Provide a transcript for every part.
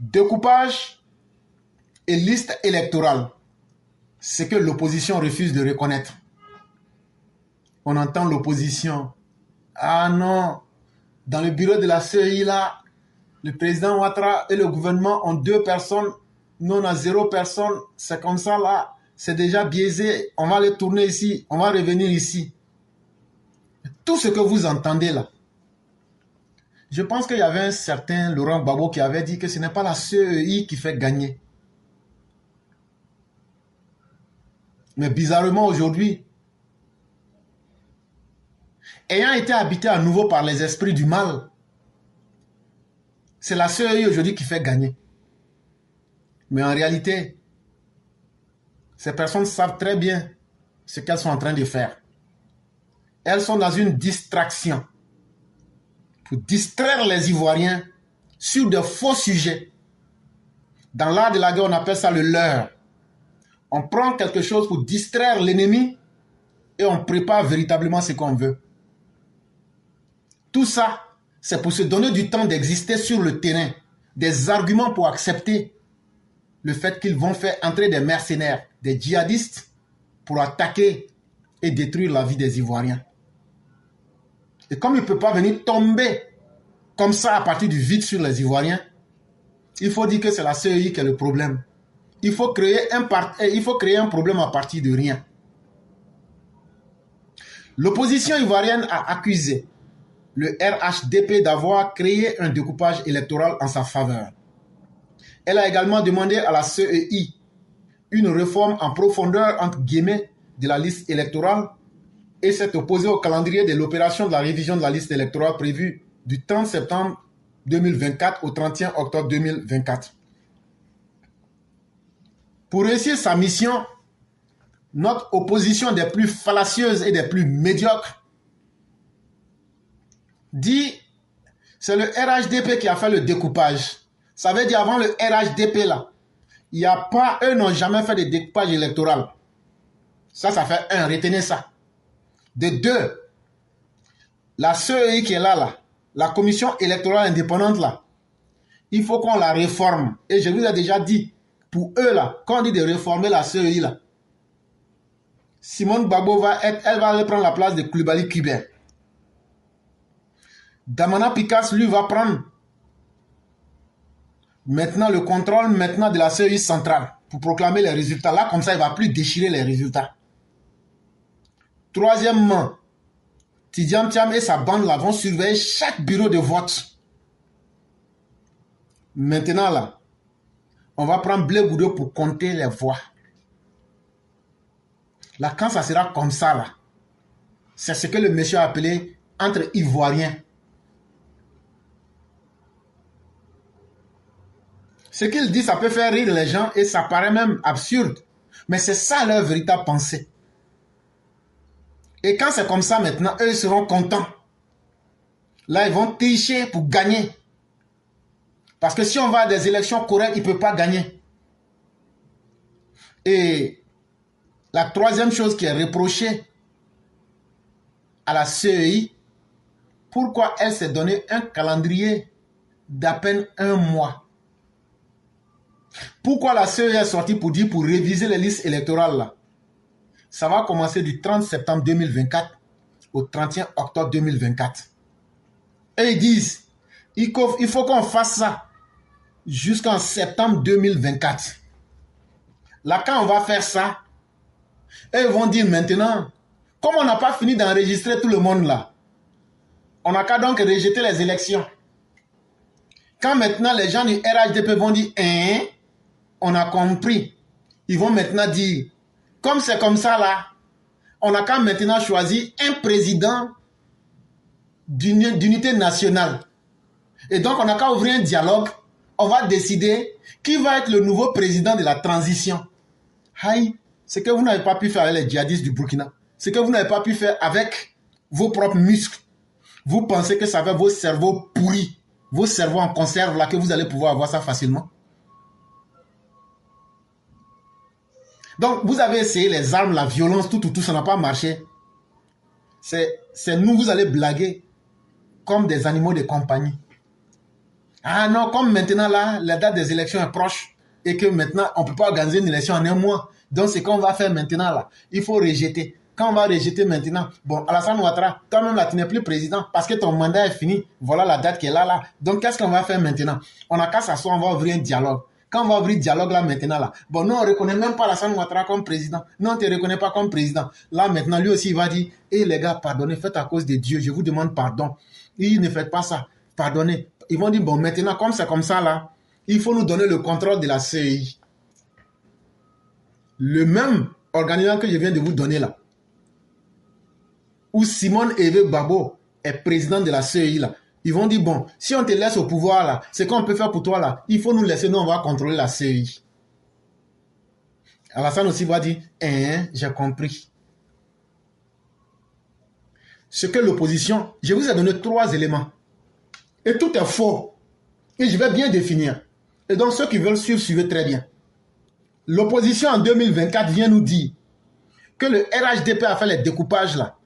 Découpage et liste électorale. C'est que l'opposition refuse de reconnaître. On entend l'opposition. Ah non, dans le bureau de la CEI là, le président Ouattara et le gouvernement ont 2 personnes, nous on a 0 personne. C'est comme ça là, c'est déjà biaisé. On va les tourner ici, on va revenir ici. Tout ce que vous entendez là, je pense qu'il y avait un certain Laurent Gbagbo qui avait dit que ce n'est pas la CEI qui fait gagner. Mais bizarrement aujourd'hui, ayant été habité à nouveau par les esprits du mal, c'est la CEI aujourd'hui qui fait gagner. Mais en réalité, ces personnes savent très bien ce qu'elles sont en train de faire. Elles sont dans une distraction pour distraire les Ivoiriens sur de faux sujets. Dans l'art de la guerre, on appelle ça le leurre. On prend quelque chose pour distraire l'ennemi et on prépare véritablement ce qu'on veut. Tout ça, c'est pour se donner du temps d'exister sur le terrain, des arguments pour accepter le fait qu'ils vont faire entrer des mercenaires, des djihadistes pour attaquer et détruire la vie des Ivoiriens. Et comme il ne peut pas venir tomber comme ça à partir du vide sur les Ivoiriens, il faut dire que c'est la CEI qui est le problème. Il faut créer un problème à partir de rien. L'opposition ivoirienne a accusé le RHDP d'avoir créé un découpage électoral en sa faveur. Elle a également demandé à la CEI une réforme en profondeur, entre guillemets, de la liste électorale et s'est opposée au calendrier de l'opération de la révision de la liste électorale prévue du 30 septembre 2024 au 31 octobre 2024. Pour réussir sa mission, notre opposition des plus fallacieuses et des plus médiocres dit c'est le RHDP qui a fait le découpage. Ça veut dire avant le RHDP là, il n'y a pas, eux n'ont jamais fait de découpage électoral. Ça fait 1, retenez ça. De 2, la CEI qui est là, la commission électorale indépendante là, il faut qu'on la réforme. Et je vous ai déjà dit, pour eux là, quand on dit de réformer la CEI là, Simone Gbagbo elle va aller prendre la place de Coulibaly Kubert. Damana Picasse, lui, va prendre maintenant le contrôle de la CEI centrale pour proclamer les résultats. Là, comme ça, il ne va plus déchirer les résultats. Troisièmement, Tidiane Thiam et sa bande là vont surveiller chaque bureau de vote. Maintenant, là, on va prendre Blé Goudou pour compter les voix. Là, quand ça sera comme ça, là, c'est ce que le monsieur a appelé entre Ivoiriens. Ce qu'il dit, ça peut faire rire les gens et ça paraît même absurde. Mais c'est ça leur véritable pensée. Et quand c'est comme ça maintenant, eux seront contents. Là, ils vont tricher pour gagner. Parce que si on va à des élections correctes, ils ne peuvent pas gagner. Et la troisième chose qui est reprochée à la CEI, pourquoi elle s'est donné un calendrier d'à peine 1 mois? Pourquoi la CEI est sortie pour dire pour réviser les listes électorales là? Ça va commencer du 30 septembre 2024 au 31 octobre 2024. Et ils disent, il faut qu'on fasse ça jusqu'en septembre 2024. Là, quand on va faire ça, ils vont dire maintenant, comme on n'a pas fini d'enregistrer tout le monde là, on n'a qu'à donc rejeter les élections. Quand maintenant les gens du RHDP vont dire, on a compris, ils vont maintenant dire, comme c'est comme ça là, on n'a qu'à maintenant choisir un président d'unité nationale. Et donc on n'a qu'à ouvrir un dialogue, on va décider qui va être le nouveau président de la transition. Aïe, ce que vous n'avez pas pu faire avec les djihadistes du Burkina, ce que vous n'avez pas pu faire avec vos propres muscles, vous pensez que ça va vos cerveaux pourris, vos cerveaux en conserve là, que vous allez pouvoir avoir ça facilement? Donc, vous avez essayé les armes, la violence, tout, ça n'a pas marché. C'est nous, vous allez blaguer comme des animaux de compagnie. Ah non, comme maintenant là, la date des élections est proche et que maintenant on ne peut pas organiser une élection en un mois. Donc c'est qu'on va faire maintenant là. Il faut rejeter. Quand on va rejeter maintenant, bon, Alassane Ouattara, toi-même là, tu n'es plus président parce que ton mandat est fini. Voilà la date qui est là. Donc qu'est-ce qu'on va faire maintenant? On n'a qu'à s'asseoir, on va ouvrir un dialogue. Quand on va ouvrir le dialogue là maintenant là, bon, nous on ne reconnaît même pas Alassane Ouattara comme président. Non, on ne te reconnaît pas comme président. Là maintenant, lui aussi il va dire, hé les gars, pardonnez, faites à cause de Dieu, je vous demande pardon. Il ne fait pas ça, pardonnez. Ils vont dire, bon, maintenant, comme c'est comme ça là, il faut nous donner le contrôle de la CEI. Le même organisme que je viens de vous donner là, où Simone Eve Babo est président de la CEI là, ils vont dire, bon, si on te laisse au pouvoir là, c'est qu'on peut faire pour toi là, il faut nous laisser, nous on va contrôler la CEI. Alassane aussi va dire, j'ai compris. Ce que l'opposition, je vous ai donné 3 éléments. Et tout est faux. Et je vais bien définir. Et donc ceux qui veulent suivre, suivez très bien. L'opposition en 2024 vient nous dire que le RHDP a fait les découpages là.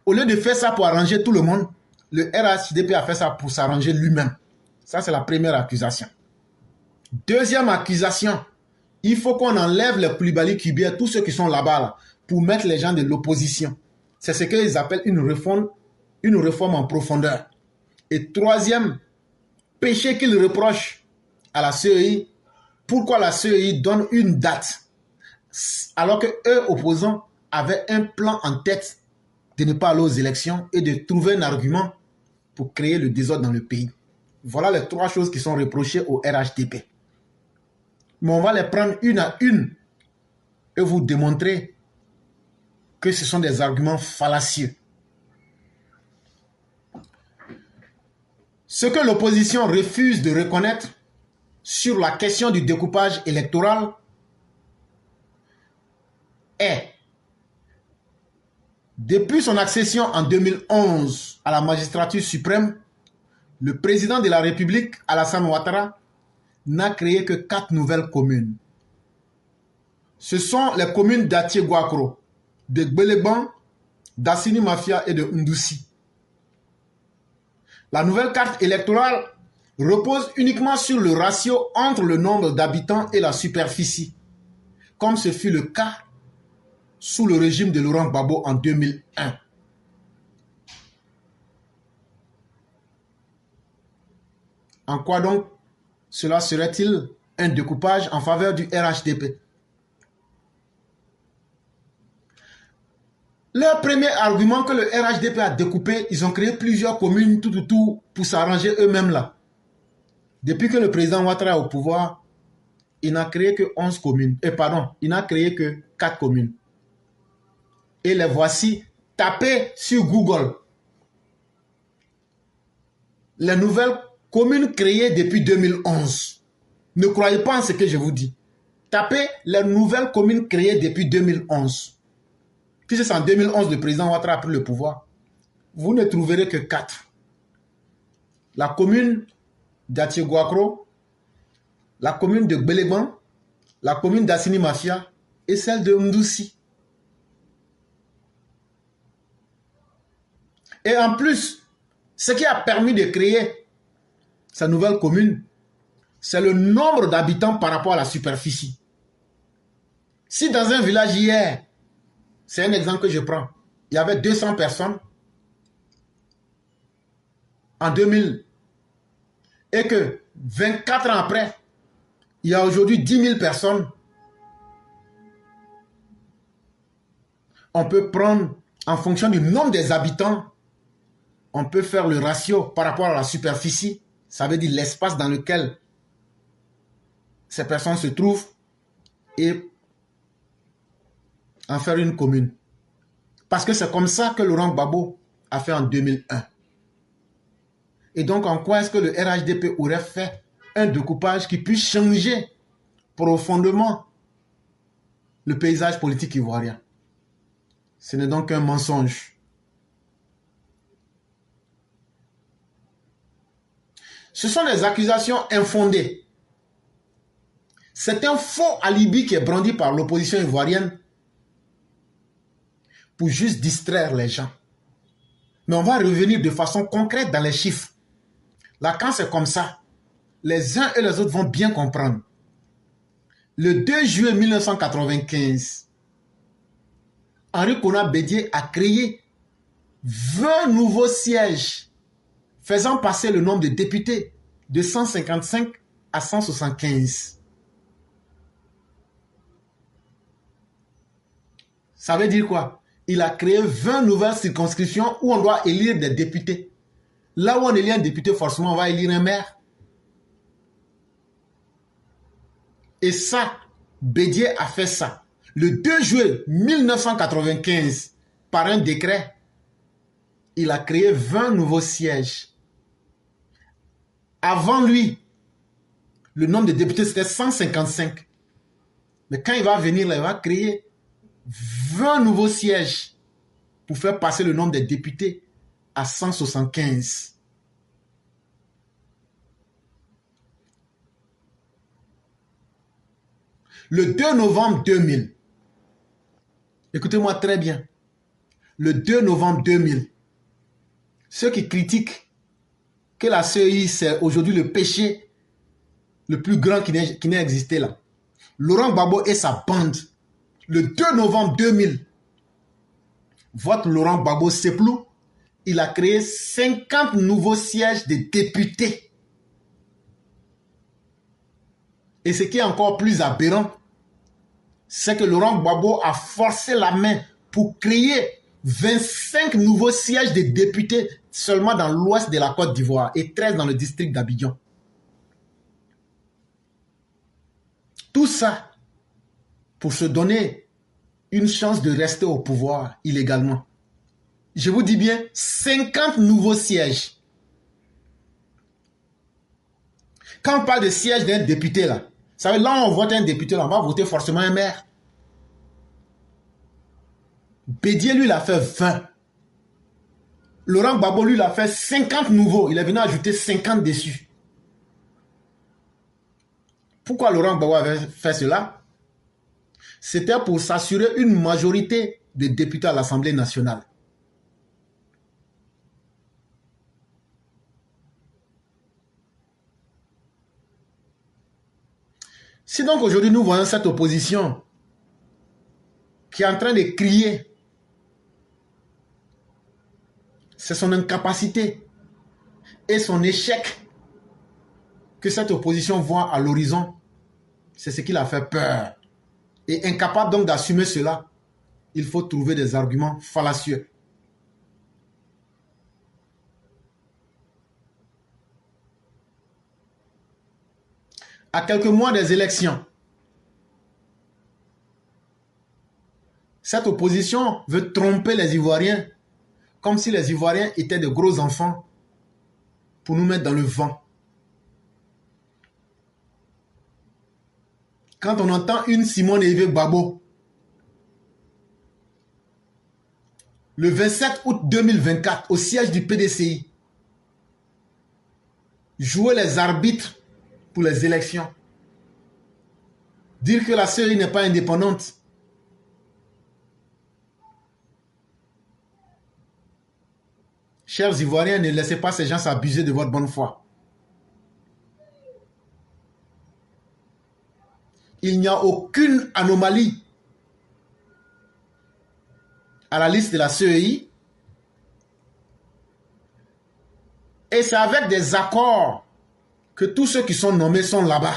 Au lieu de faire ça pour arranger tout le monde, le RHDP a fait ça pour s'arranger lui-même. Ça, c'est la première accusation. Deuxième accusation, il faut qu'on enlève les Koulibaly Kubier, tous ceux qui sont là-bas, là, pour mettre les gens de l'opposition. C'est ce qu'ils appellent une réforme en profondeur. Et troisième péché qu'ils reprochent à la CEI, pourquoi la CEI donne une date alors que eux, opposants, avaient un plan en tête de ne pas aller aux élections et de trouver un argument pour créer le désordre dans le pays. Voilà les 3 choses qui sont reprochées au RHDP. Mais on va les prendre une à une et vous démontrer que ce sont des arguments fallacieux. Ce que l'opposition refuse de reconnaître sur la question du découpage électoral est, depuis son accession en 2011 à la magistrature suprême, le président de la République, Alassane Ouattara, n'a créé que 4 nouvelles communes. Ce sont les communes d'Atié-Guakro, de Gbeleban, d'Assini Mafia et de Ndoussi. La nouvelle carte électorale repose uniquement sur le ratio entre le nombre d'habitants et la superficie, comme ce fut le cas sous le régime de Laurent Gbagbo en 2001. En quoi donc cela serait-il un découpage en faveur du RHDP? Leur premier argument que le RHDP a découpé, ils ont créé plusieurs communes tout pour s'arranger eux-mêmes là. Depuis que le président Ouattara est au pouvoir, il n'a créé que 11 communes. Il n'a créé que 4 communes. Et les voici, tapez sur Google. Les nouvelles communes créées depuis 2011. Ne croyez pas en ce que je vous dis. Tapez les nouvelles communes créées depuis 2011. Puisque c'est en 2011 le président Ouattara a pris le pouvoir. Vous ne trouverez que 4. La commune d'Atié-Guakro, la commune de Gbeleban, la commune d'Assini Mafia et celle de Ndoussi. Et en plus, ce qui a permis de créer cette nouvelle commune, c'est le nombre d'habitants par rapport à la superficie. Si dans un village hier, c'est un exemple que je prends, il y avait 200 personnes en 2000 et que 24 ans après, il y a aujourd'hui 10 000 personnes, on peut prendre en fonction du nombre des habitants, on peut faire le ratio par rapport à la superficie, ça veut dire l'espace dans lequel ces personnes se trouvent et en faire une commune. Parce que c'est comme ça que Laurent Gbagbo a fait en 2001. Et donc, en quoi est-ce que le RHDP aurait fait un découpage qui puisse changer profondément le paysage politique ivoirien? Ce n'est donc qu'un mensonge. Ce sont des accusations infondées. C'est un faux alibi qui est brandi par l'opposition ivoirienne pour juste distraire les gens. Mais on va revenir de façon concrète dans les chiffres. Là, quand c'est comme ça, les uns et les autres vont bien comprendre. Le 2 juillet 1995, Henri Konan Bédié a créé 20 nouveaux sièges, faisant passer le nombre de députés de 155 à 175. Ça veut dire quoi? Il a créé 20 nouvelles circonscriptions où on doit élire des députés. Là où on élit un député, forcément, on va élire un maire. Et ça, Bédié a fait ça. Le 2 juillet 1995, par un décret, il a créé 20 nouveaux sièges. Avant lui, le nombre de députés, c'était 155. Mais quand il va venir, là, il va créer 20 nouveaux sièges pour faire passer le nombre de députés à 175. Le 2 novembre 2000, écoutez-moi très bien, le 2 novembre 2000, ceux qui critiquent que la CEI, c'est aujourd'hui le péché le plus grand qui n'ait existé là. Laurent Gbagbo et sa bande, le 2 novembre 2000, votre Laurent Gbagbo Seplou, il a créé 50 nouveaux sièges de députés. Et ce qui est encore plus aberrant, c'est que Laurent Gbagbo a forcé la main pour créer 25 nouveaux sièges de députés seulement dans l'ouest de la Côte d'Ivoire et 13 dans le district d'Abidjan. Tout ça pour se donner une chance de rester au pouvoir illégalement. Je vous dis bien, 50 nouveaux sièges. Quand on parle de siège d'un député, là, ça veut dire là où on vote un député, là, on va voter forcément un maire. Bédié, lui, il a fait 20. Laurent Gbagbo, lui, il a fait 50 nouveaux. Il est venu ajouter 50 dessus. Pourquoi Laurent Gbagbo avait fait cela? C'était pour s'assurer une majorité de députés à l'Assemblée nationale. Si donc aujourd'hui nous voyons cette opposition qui est en train de crier, c'est son incapacité et son échec que cette opposition voit à l'horizon. C'est ce qui l'a fait peur. Et incapable donc d'assumer cela, il faut trouver des arguments fallacieux. À quelques mois des élections, cette opposition veut tromper les Ivoiriens comme si les Ivoiriens étaient de gros enfants pour nous mettre dans le vent. Quand on entend une Simone Evé Gbagbo, le 27 août 2024, au siège du PDCI, jouer les arbitres pour les élections, dire que la CEI n'est pas indépendante, chers Ivoiriens, ne laissez pas ces gens s'abuser de votre bonne foi. Il n'y a aucune anomalie à la liste de la CEI. Et c'est avec des accords que tous ceux qui sont nommés sont là-bas.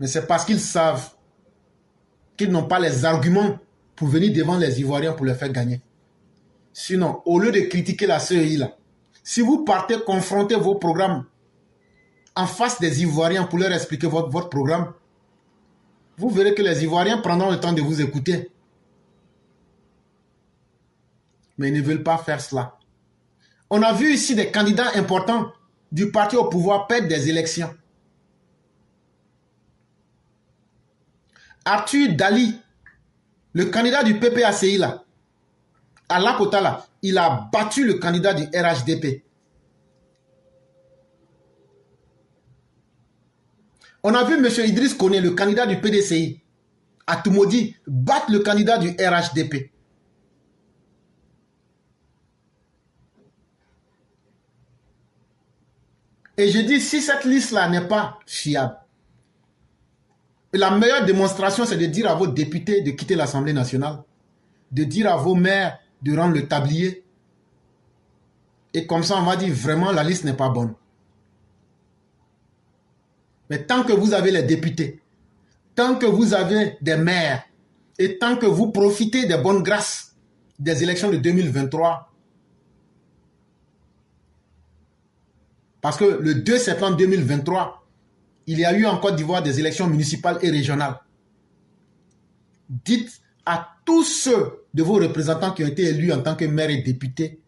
Mais c'est parce qu'ils savent qu'ils n'ont pas les arguments pour venir devant les Ivoiriens pour les faire gagner. Sinon, au lieu de critiquer la CEI, là, si vous partez confronter vos programmes en face des Ivoiriens pour leur expliquer votre programme, vous verrez que les Ivoiriens prendront le temps de vous écouter. Mais ils ne veulent pas faire cela. On a vu ici des candidats importants du parti au pouvoir perdre des élections. Arthur Dali, le candidat du PPACI, là, à Lakota, là, il a battu le candidat du RHDP. On a vu M. Idriss Koné, le candidat du PDCI, à Toumoudi, battre le candidat du RHDP. Et je dis, si cette liste-là n'est pas fiable, la meilleure démonstration, c'est de dire à vos députés de quitter l'Assemblée nationale, de dire à vos maires de rendre le tablier. Et comme ça, on va dire vraiment la liste n'est pas bonne. Mais tant que vous avez les députés, tant que vous avez des maires, et tant que vous profitez des bonnes grâces des élections de 2023, parce que le 2 septembre 2023, il y a eu en Côte d'Ivoire des élections municipales et régionales. Dites à tous ceux de vos représentants qui ont été élus en tant que maires et députés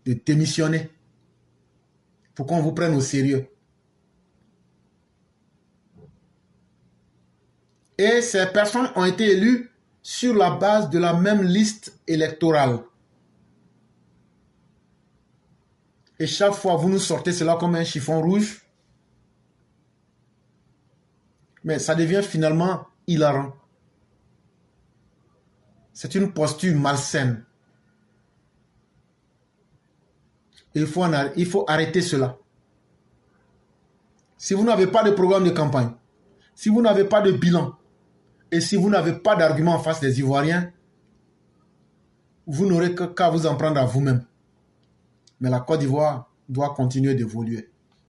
de démissionner pour qu'on vous prenne au sérieux. Et ces personnes ont été élues sur la base de la même liste électorale. Et chaque fois, vous nous sortez cela comme un chiffon rouge. Mais ça devient finalement hilarant. C'est une posture malsaine. Et il faut arrêter cela. Si vous n'avez pas de programme de campagne, si vous n'avez pas de bilan, et si vous n'avez pas d'argument en face des Ivoiriens, vous n'aurez qu'à vous en prendre à vous-même. Mais la Côte d'Ivoire doit continuer d'évoluer.